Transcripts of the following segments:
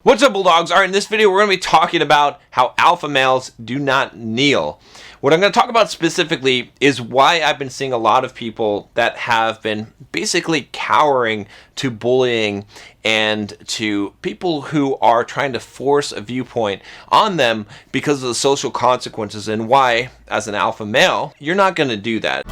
What's up, Bulldogs? All right, in this video, we're going to be talking about how alpha males do not kneel. What I'm going to talk about specifically is why I've been seeing a lot of people that have been basically cowering to bullying and to people who are trying to force a viewpoint on them because of the social consequences, and why, as an alpha male, you're not going to do that.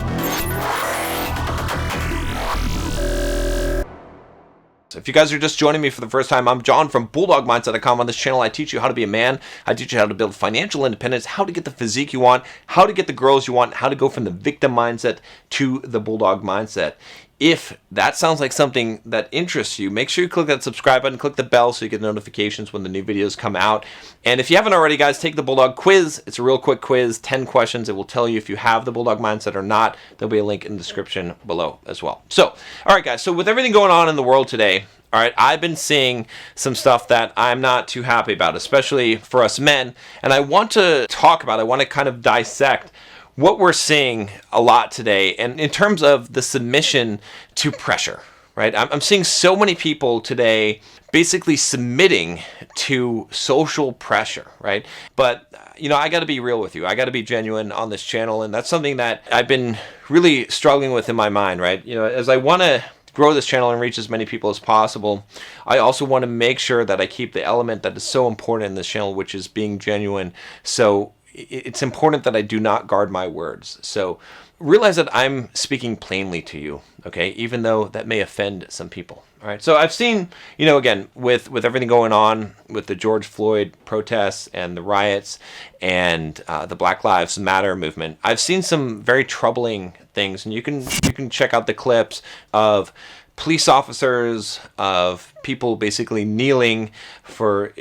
If you guys are just joining me for the first time, I'm John from BulldogMindset.com. On this channel, I teach you how to be a man. I teach you how to build financial independence, how to get the physique you want, how to get the girls you want, how to go from the victim mindset to the Bulldog mindset. If that sounds like something that interests you, make sure you click that subscribe button, click the bell so you get notifications when the new videos come out. And if you haven't already, guys, take the Bulldog quiz. It's a real quick quiz, 10 questions. It will tell you if you have the Bulldog mindset or not. There'll be a link in the description below as well. So, all right, guys, so with everything going on in the world today, all right, I've been seeing some stuff that I'm not too happy about, especially for us men. And I want to talk about, I want to kind of dissect what we're seeing a lot today, and in terms of the submission to pressure, right? I'm seeing so many people today basically submitting to social pressure, right? But, you know, I got to be real with you. I got to be genuine on this channel, and that's something that I've been really struggling with in my mind, right? You know, as I want to grow this channel and reach as many people as possible, I also want to make sure that I keep the element that is so important in this channel, which is being genuine. So it's important that I do not guard my words. So realize that I'm speaking plainly to you, okay? Even though that may offend some people, all right? So I've seen, you know, again, with everything going on with the George Floyd protests and the riots and the Black Lives Matter movement, I've seen some very troubling things, and you can check out the clips of police officers, of people basically kneeling for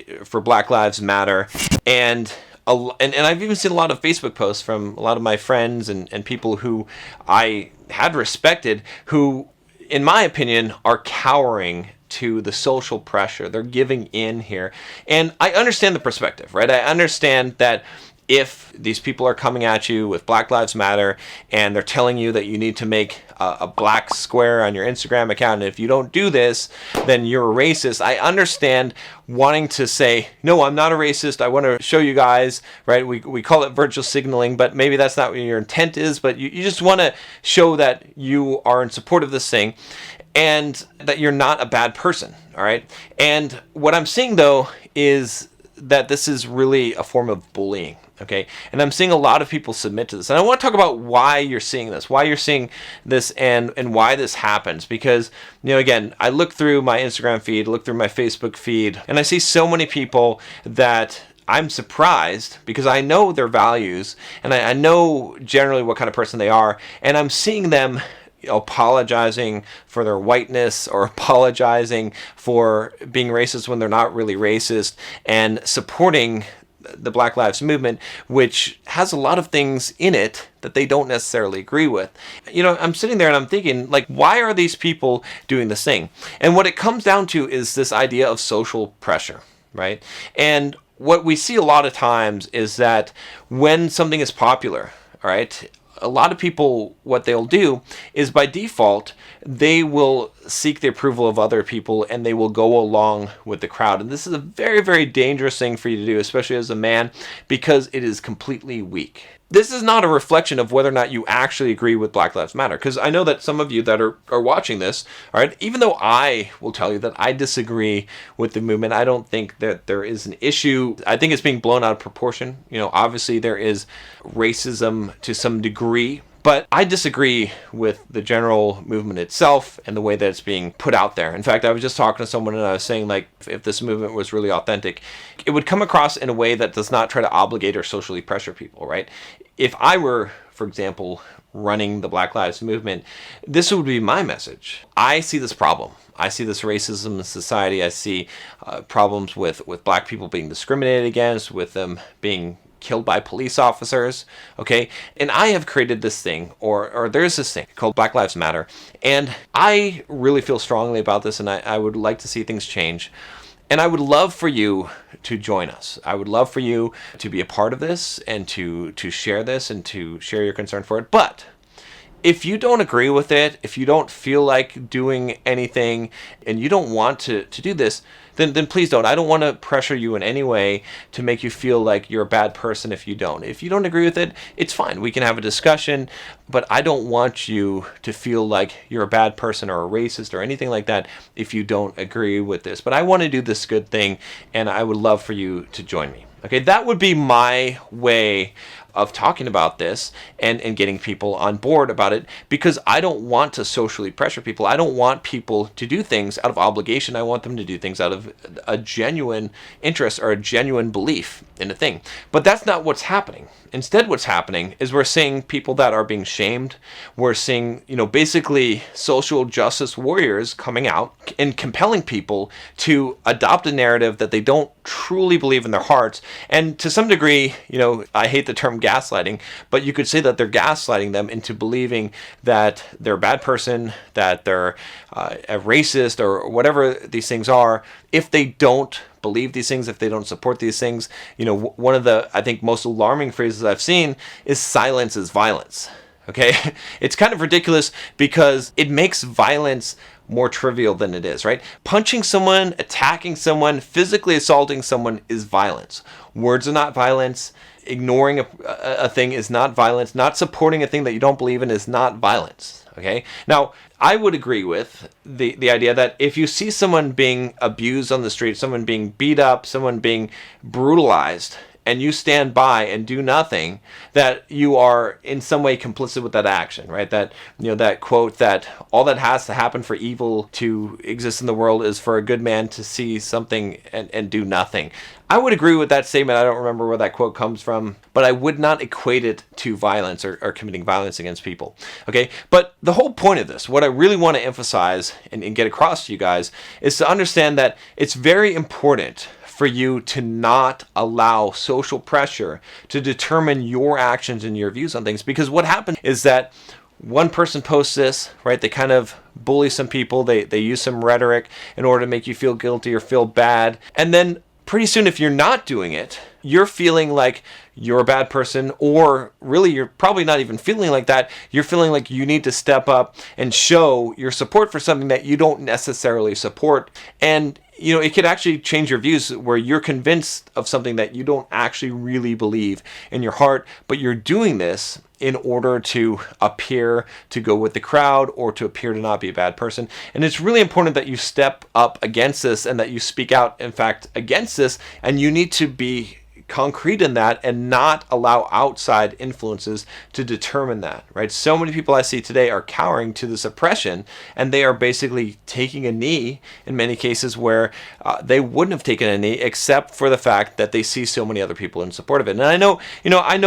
Black Lives Matter, and I've even seen a lot of Facebook posts from a lot of my friends and people who I had respected, who, in my opinion, are cowering to the social pressure. They're giving in here. And I understand the perspective, right? I understand that if these people are coming at you with Black Lives Matter and they're telling you that you need to make a black square on your Instagram account, and if you don't do this, then you're a racist, I understand wanting to say, no, I'm not a racist. I want to show you guys, right? We call it virtual signaling, but maybe that's not what your intent is, but you just want to show that you are in support of this thing and that you're not a bad person, all right? And what I'm seeing, though, is that this is really a form of bullying, okay? And I'm seeing a lot of people submit to this. And I want to talk about why you're seeing this, and why this happens. Because, you know, again, I look through my Instagram feed, look through my Facebook feed, and I see so many people that I'm surprised, because I know their values and I know generally what kind of person they are, and I'm seeing them apologizing for their whiteness or apologizing for being racist when they're not really racist, and supporting the Black Lives Movement, which has a lot of things in it that they don't necessarily agree with. You know, I'm sitting there and I'm thinking, like, why are these people doing this thing? And what it comes down to is this idea of social pressure, right? And what we see a lot of times is that when something is popular, all right, a lot of people, what they'll do is, by default, they will seek the approval of other people and they will go along with the crowd. And this is a very, very dangerous thing for you to do, especially as a man, because it is completely weak. This is not a reflection of whether or not you actually agree with Black Lives Matter, because I know that some of you that are watching this, all right, even though I will tell you that I disagree with the movement, I don't think that there is an issue. I think it's being blown out of proportion. You know, obviously there is racism to some degree, but I disagree with the general movement itself and the way that it's being put out there. In fact, I was just talking to someone and I was saying, like, if this movement was really authentic, it would come across in a way that does not try to obligate or socially pressure people, right? If I were, for example, running the Black Lives Movement, this would be my message. I see this problem. I see this racism in society. I see problems with black people being discriminated against, with them being killed by police officers, okay? And I have created this thing, or there's this thing called Black Lives Matter, and I really feel strongly about this, and I would like to see things change. And I would love for you to join us. I would love for you to be a part of this and to share this and to share your concern for it. But if you don't agree with it, if you don't feel like doing anything and you don't want to do this, then please don't. I don't want to pressure you in any way to make you feel like you're a bad person if you don't. If you don't agree with it, it's fine. We can have a discussion, but I don't want you to feel like you're a bad person or a racist or anything like that if you don't agree with this. But I want to do this good thing, and I would love for you to join me. Okay, that would be my way of talking about this and getting people on board about it, because I don't want to socially pressure people. I don't want people to do things out of obligation. I want them to do things out of a genuine interest or a genuine belief in a thing. But that's not what's happening. Instead, what's happening is we're seeing people that are being shamed. We're seeing, basically social justice warriors coming out and compelling people to adopt a narrative that they don't truly believe in their hearts. And to some degree, I hate the term gaslighting, but you could say that they're gaslighting them into believing that they're a bad person, that they're a racist, or whatever these things are, if they don't believe these things, if they don't support these things. One of the, I think, most alarming phrases I've seen is silence is violence. Okay? It's kind of ridiculous because it makes violence more trivial than it is, right? Punching someone, attacking someone, physically assaulting someone is violence. Words are not violence. Ignoring a thing is not violence. Not supporting a thing that you don't believe in is not violence. Okay? Now, I would agree with the idea that if you see someone being abused on the street, someone being beat up, someone being brutalized, and you stand by and do nothing, that you are in some way complicit with that action, right? That, that quote that all that has to happen for evil to exist in the world is for a good man to see something and do nothing. I would agree with that statement. I don't remember where that quote comes from, but I would not equate it to violence or committing violence against people. Okay. But the whole point of this, what I really want to emphasize and get across to you guys, is to understand that it's very important for you to not allow social pressure to determine your actions and your views on things. Because what happens is that one person posts this, right? They kind of bully some people. They use some rhetoric in order to make you feel guilty or feel bad. And then pretty soon, if you're not doing it, you're feeling like you're a bad person, or really you're probably not even feeling like that. You're feeling like you need to step up and show your support for something that you don't necessarily support. And it could actually change your views where you're convinced of something that you don't actually really believe in your heart, but you're doing this in order to appear to go with the crowd or to appear to not be a bad person. And it's really important that you step up against this and that you speak out, in fact, against this. And you need to be concrete in that and not allow outside influences to determine that, right? So many people I see today are cowering to this oppression, and they are basically taking a knee in many cases where they wouldn't have taken a knee except for the fact that they see so many other people in support of it. And I know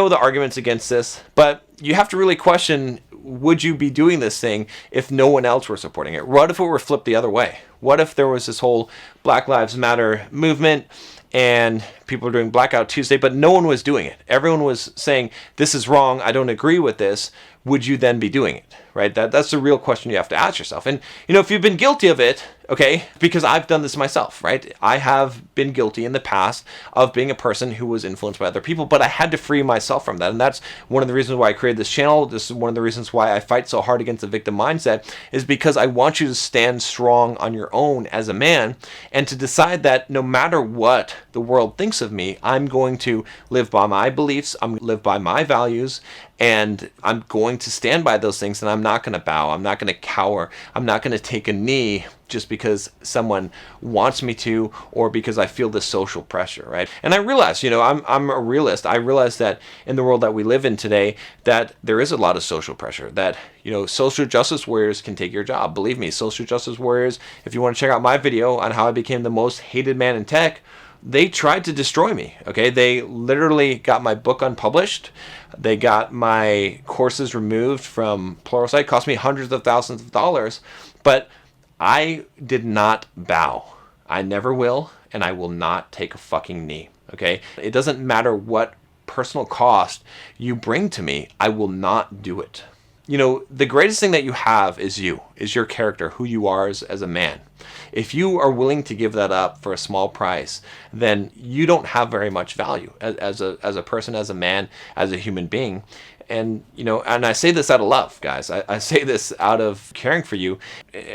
the arguments against this, but you have to really question, would you be doing this thing if no one else were supporting it? What if it were flipped the other way? What if there was this whole Black Lives Matter movement and people were doing Blackout Tuesday, but no one was doing it? Everyone was saying, this is wrong, I don't agree with this. Would you then be doing it, right? That's the real question you have to ask yourself. And, if you've been guilty of it, okay, because I've done this myself, right? I have been guilty in the past of being a person who was influenced by other people, but I had to free myself from that. And that's one of the reasons why I created this channel. This is one of the reasons why I fight so hard against the victim mindset, is because I want you to stand strong on your own as a man and to decide that no matter what the world thinks of me, I'm going to live by my beliefs, I'm going to live by my values, and I'm going to stand by those things, and I'm not going to bow, I'm not going to cower, I'm not going to take a knee just because someone wants me to, or because I feel this social pressure, right? And I realize, I'm a realist. I realize that in the world that we live in today, that there is a lot of social pressure, that, social justice warriors can take your job. Believe me, social justice warriors, if you want to check out my video on how I became the most hated man in tech, they tried to destroy me, okay? They literally got my book unpublished. They got my courses removed from Pluralsight. It cost me hundreds of thousands of dollars, but I did not bow. I never will, and I will not take a fucking knee, okay? It doesn't matter what personal cost you bring to me, I will not do it. the greatest thing that you have is your character, who you are as a man. If you are willing to give that up for a small price, then you don't have very much value as a person, as a man, as a human being. And, and I say this out of love, guys. I say this out of caring for you,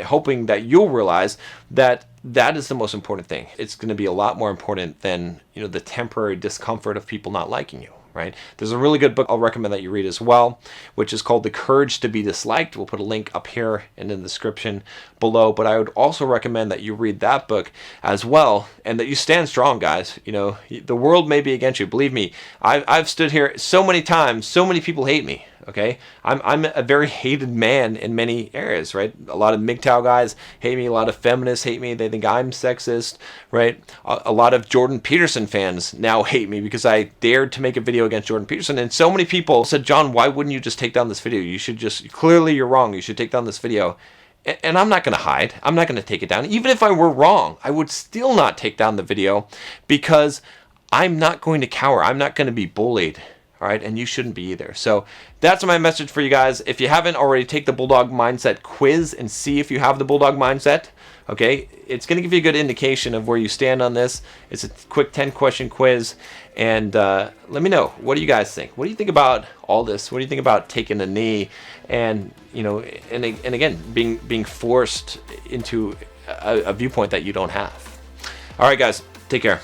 hoping that you'll realize that that is the most important thing. It's going to be a lot more important than, the temporary discomfort of people not liking you. Right? There's a really good book I'll recommend that you read as well, which is called The Courage to Be Disliked. We'll put a link up here and in the description below. But I would also recommend that you read that book as well, and that you stand strong, guys. The world may be against you. Believe me, I've stood here so many times. So many people hate me. Okay, I'm a very hated man in many areas, right? A lot of MGTOW guys hate me. A lot of feminists hate me. They think I'm sexist, right? A lot of Jordan Peterson fans now hate me because I dared to make a video against Jordan Peterson. And so many people said, John, why wouldn't you just take down this video? You should clearly you're wrong. You should take down this video. And I'm not going to hide. I'm not going to take it down. Even if I were wrong, I would still not take down the video because I'm not going to cower. I'm not going to be bullied. All right, and you shouldn't be either. So that's my message for you guys. If you haven't already, take the Bulldog Mindset quiz and see if you have the Bulldog Mindset. Okay, it's going to give you a good indication of where you stand on this. It's a quick 10-question quiz, and let me know. What do you guys think? What do you think about all this? What do you think about taking a knee and and again being forced into a viewpoint that you don't have? All right, guys, take care.